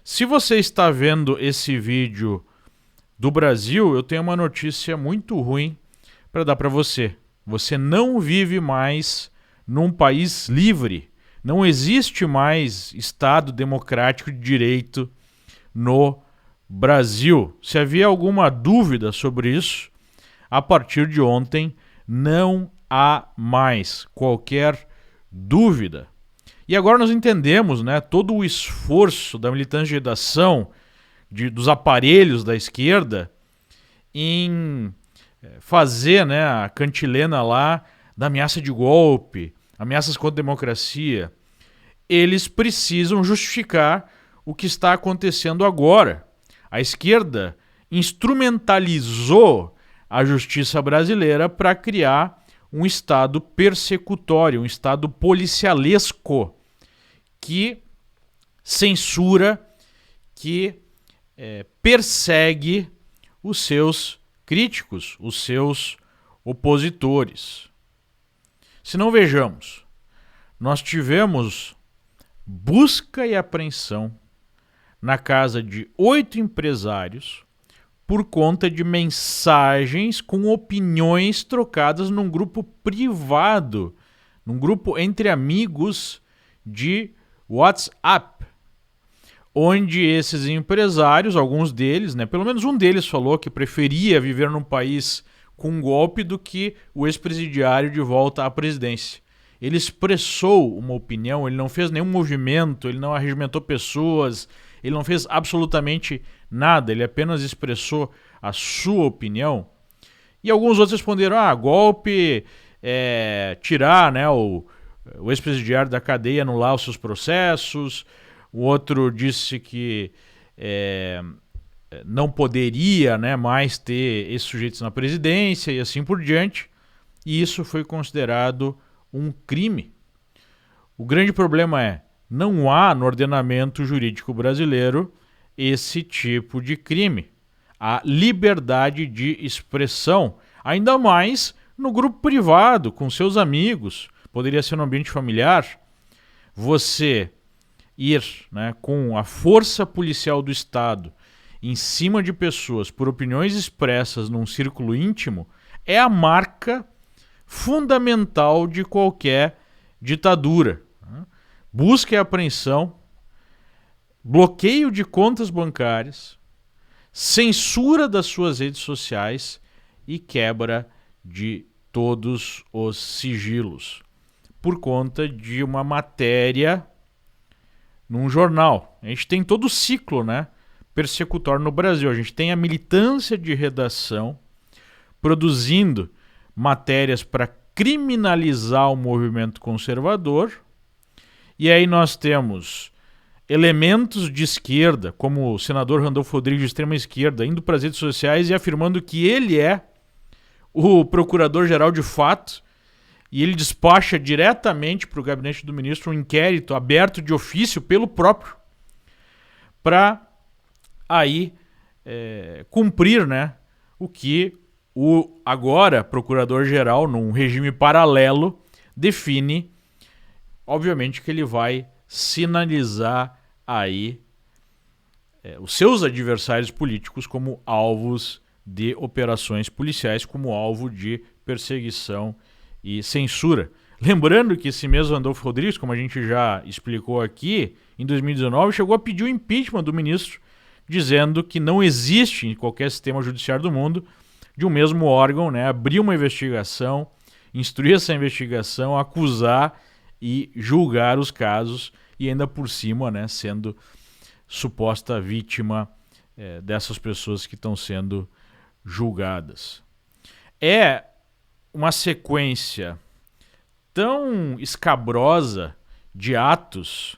Se você está vendo esse vídeo do Brasil, eu tenho uma notícia muito ruim para dar para você. Você não vive mais num país livre. Não existe mais Estado democrático de direito no Brasil. Se havia alguma dúvida sobre isso, a partir de ontem não há mais qualquer dúvida. E agora nós entendemos, né, todo o esforço da militância de redação, dos aparelhos da esquerda, em fazer, né, a cantilena lá da ameaça de golpe, ameaças contra a democracia. Eles precisam justificar o que está acontecendo agora. A esquerda instrumentalizou a justiça brasileira para criar um Estado persecutório, um Estado policialesco, que censura, que persegue os seus críticos, os seus opositores. Se não, vejamos, nós tivemos busca e apreensão na casa de 8 empresários por conta de mensagens com opiniões trocadas num grupo privado, num grupo entre amigos de WhatsApp, onde esses empresários, alguns deles, né, pelo menos um deles falou que preferia viver num país com um golpe do que o ex-presidiário de volta à presidência. Ele expressou uma opinião, ele não fez nenhum movimento, ele não arregimentou pessoas, ele não fez absolutamente nada, ele apenas expressou a sua opinião. E alguns outros responderam, golpe, tirar, né, o ex-presidiário da cadeia, anular os seus processos. O outro disse que não poderia, né, mais ter esses sujeitos na presidência e assim por diante. E isso foi considerado um crime. O grande problema é, não há no ordenamento jurídico brasileiro esse tipo de crime. A liberdade de expressão, ainda mais no grupo privado, com seus amigos, poderia ser no ambiente familiar. Você ir, né, com a força policial do Estado em cima de pessoas por opiniões expressas num círculo íntimo é a marca fundamental de qualquer ditadura. Busca e apreensão, bloqueio de contas bancárias, censura das suas redes sociais e quebra de todos os sigilos por conta de uma matéria num jornal. A gente tem todo o ciclo, né, persecutório no Brasil. A gente tem a militância de redação produzindo matérias para criminalizar o movimento conservador. E aí nós temos elementos de esquerda, como o senador Randolfo Rodrigues, de extrema esquerda, indo para as redes sociais e afirmando que ele é o procurador-geral de fato, e ele despacha diretamente para o gabinete do ministro um inquérito aberto de ofício pelo próprio, para aí cumprir, né, o que o agora procurador-geral, num regime paralelo, define. Obviamente que ele vai sinalizar aí os seus adversários políticos como alvos de operações policiais, como alvo de perseguição e censura. Lembrando que esse mesmo Randolfo Rodrigues, como a gente já explicou aqui, em 2019 chegou a pedir o impeachment do ministro, dizendo que não existe em qualquer sistema judiciário do mundo de um mesmo órgão, né, abrir uma investigação, instruir essa investigação, acusar e julgar os casos e ainda por cima, né, sendo suposta vítima dessas pessoas que estão sendo julgadas. É uma sequência tão escabrosa de atos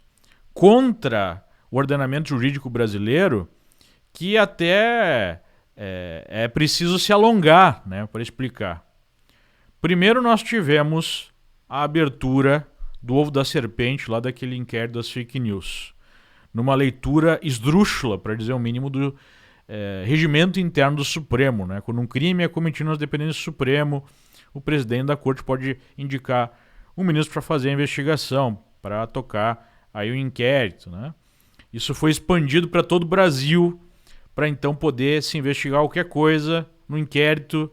contra o ordenamento jurídico brasileiro que até é preciso se alongar, né, para explicar. Primeiro nós tivemos a abertura do ovo da serpente, lá daquele inquérito das fake news, numa leitura esdrúxula, para dizer o mínimo, do regimento interno do Supremo, né? Quando um crime é cometido nas dependências do Supremo, o presidente da corte pode indicar um ministro para fazer a investigação, para tocar aí o inquérito, né? Isso foi expandido para todo o Brasil, para então poder se investigar qualquer coisa no inquérito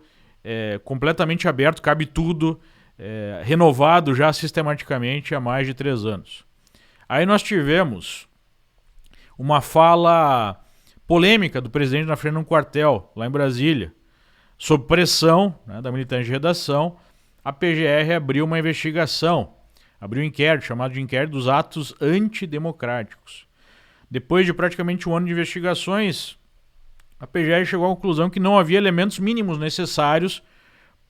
completamente aberto, cabe tudo, renovado já sistematicamente há mais de 3 anos. Aí nós tivemos uma fala polêmica do presidente na frente de um quartel, lá em Brasília. Sob pressão, né, da militante de redação, a PGR abriu uma investigação, abriu um inquérito, chamado de inquérito dos atos antidemocráticos. Depois de praticamente 1 ano de investigações, a PGR chegou à conclusão que não havia elementos mínimos necessários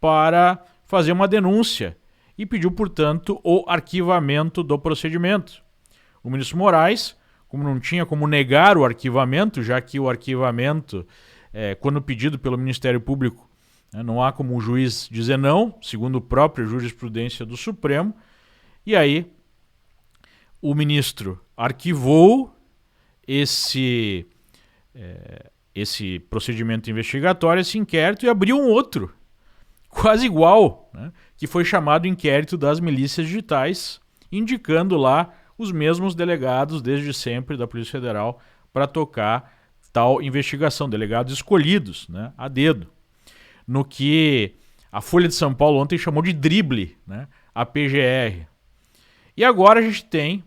para fazer uma denúncia e pediu, portanto, o arquivamento do procedimento. O ministro Moraes, como não tinha como negar o arquivamento, já que o arquivamento, quando pedido pelo Ministério Público, não há como o juiz dizer não, segundo a própria jurisprudência do Supremo, e aí o ministro arquivou esse procedimento investigatório, esse inquérito, e abriu um outro, quase igual, né, que foi chamado Inquérito das Milícias Digitais, indicando lá os mesmos delegados desde sempre da Polícia Federal para tocar tal investigação, delegados escolhidos, né, a dedo. No que a Folha de São Paulo ontem chamou de drible, né, a PGR. E agora a gente tem,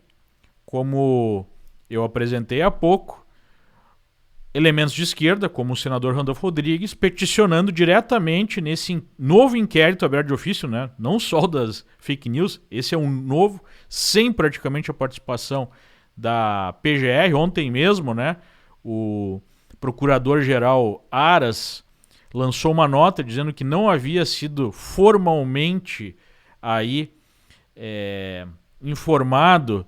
como eu apresentei há pouco, elementos de esquerda, como o senador Randolfo Rodrigues, peticionando diretamente nesse novo inquérito aberto de ofício, né? Não só das fake news, esse é um novo, sem praticamente a participação da PGR. Ontem mesmo, né, o procurador-geral Aras lançou uma nota dizendo que não havia sido formalmente aí informado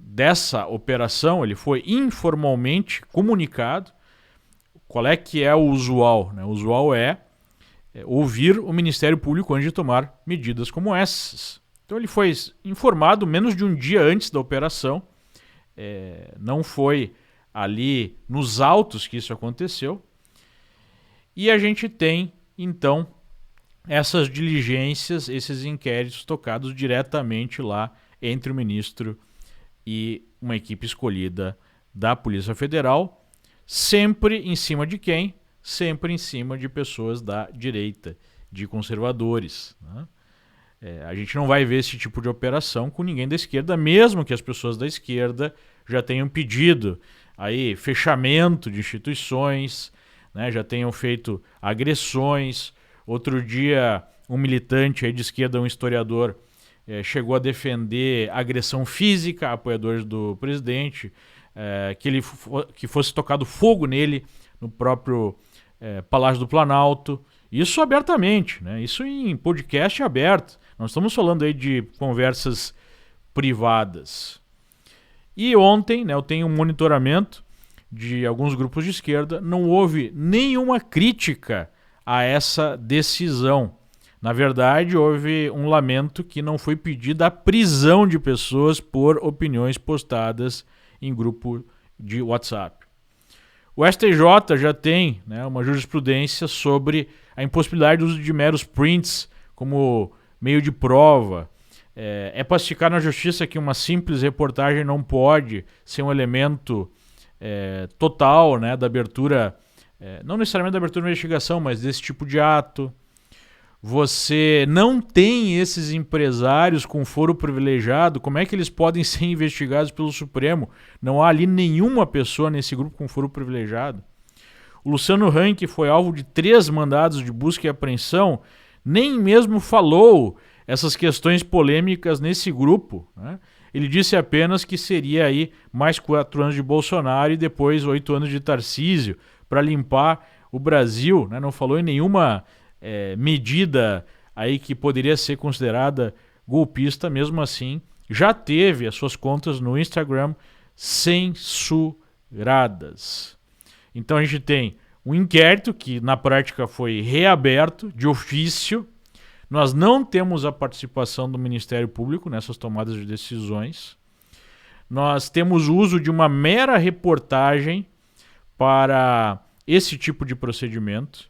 dessa operação, ele foi informalmente comunicado. Qual é que é o usual, né? O usual é ouvir o Ministério Público antes de tomar medidas como essas. Então ele foi informado menos de um dia antes da operação, não foi ali nos autos que isso aconteceu, e a gente tem então essas diligências, esses inquéritos tocados diretamente lá entre o ministro e uma equipe escolhida da Polícia Federal, sempre em cima de quem? Sempre em cima de pessoas da direita, de conservadores, né? A gente não vai ver esse tipo de operação com ninguém da esquerda, mesmo que as pessoas da esquerda já tenham pedido aí fechamento de instituições, né, já tenham feito agressões. Outro dia, um militante aí de esquerda, um historiador, chegou a defender agressão física a apoiadores do presidente, que fosse tocado fogo nele no próprio Palácio do Planalto. Isso abertamente, né? Isso em podcast aberto. Nós estamos falando aí de conversas privadas. E ontem, né, eu tenho um monitoramento de alguns grupos de esquerda, não houve nenhuma crítica a essa decisão. Na verdade, houve um lamento que não foi pedida a prisão de pessoas por opiniões postadas em grupo de WhatsApp. O STJ já tem, né, uma jurisprudência sobre a impossibilidade do uso de meros prints como meio de prova. É pacificar na justiça que uma simples reportagem não pode ser um elemento total, né, da abertura, não necessariamente da abertura de investigação, mas desse tipo de ato. Você não tem esses empresários com foro privilegiado, como é que eles podem ser investigados pelo Supremo? Não há ali nenhuma pessoa nesse grupo com foro privilegiado. O Luciano Hang, que foi alvo de 3 mandados de busca e apreensão, nem mesmo falou essas questões polêmicas nesse grupo, né? Ele disse apenas que seria aí mais 4 anos de Bolsonaro e depois 8 anos de Tarcísio para limpar o Brasil, né? Não falou em nenhuma medida aí que poderia ser considerada golpista. Mesmo assim, já teve as suas contas no Instagram censuradas. Então a gente tem um inquérito que na prática foi reaberto de ofício. Nós não temos a participação do Ministério Público nessas tomadas de decisões. Nós temos o uso de uma mera reportagem para esse tipo de procedimento,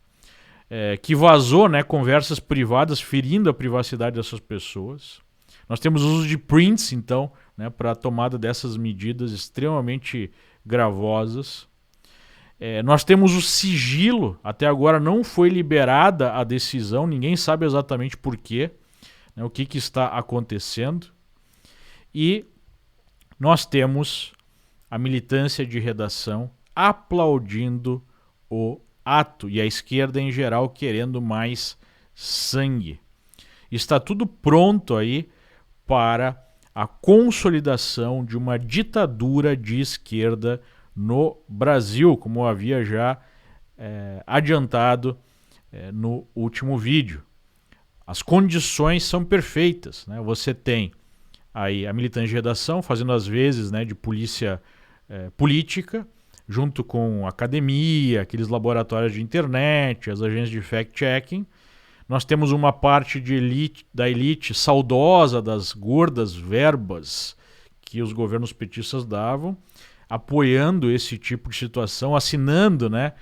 que vazou, né, conversas privadas ferindo a privacidade dessas pessoas. Nós temos o uso de prints, então, né, para a tomada dessas medidas extremamente gravosas. Nós temos o sigilo, até agora não foi liberada a decisão, ninguém sabe exatamente por quê, né, o que está acontecendo. E nós temos a militância de redação aplaudindo o ato e a esquerda em geral querendo mais sangue. Está tudo pronto aí para a consolidação de uma ditadura de esquerda no Brasil, como eu havia já adiantado no último vídeo. As condições são perfeitas, né? Você tem aí a militância de redação fazendo as vezes, né, de polícia política, junto com a academia, aqueles laboratórios de internet, as agências de fact-checking. Nós temos uma parte da elite saudosa das gordas verbas que os governos petistas davam, apoiando esse tipo de situação, assinando, né,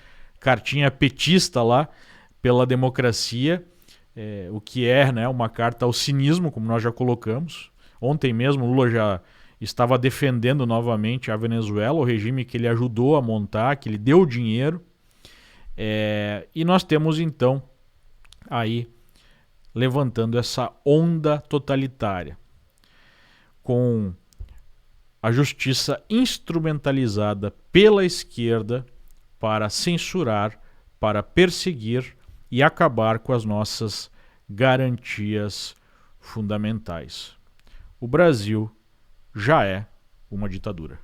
cartinha petista lá pela democracia, o que é, né, uma carta ao cinismo, como nós já colocamos. Ontem mesmo Lula já estava defendendo novamente a Venezuela, o regime que ele ajudou a montar, que ele deu dinheiro. E nós temos então aí levantando essa onda totalitária, com a justiça instrumentalizada pela esquerda para censurar, para perseguir e acabar com as nossas garantias fundamentais. O Brasil já é uma ditadura.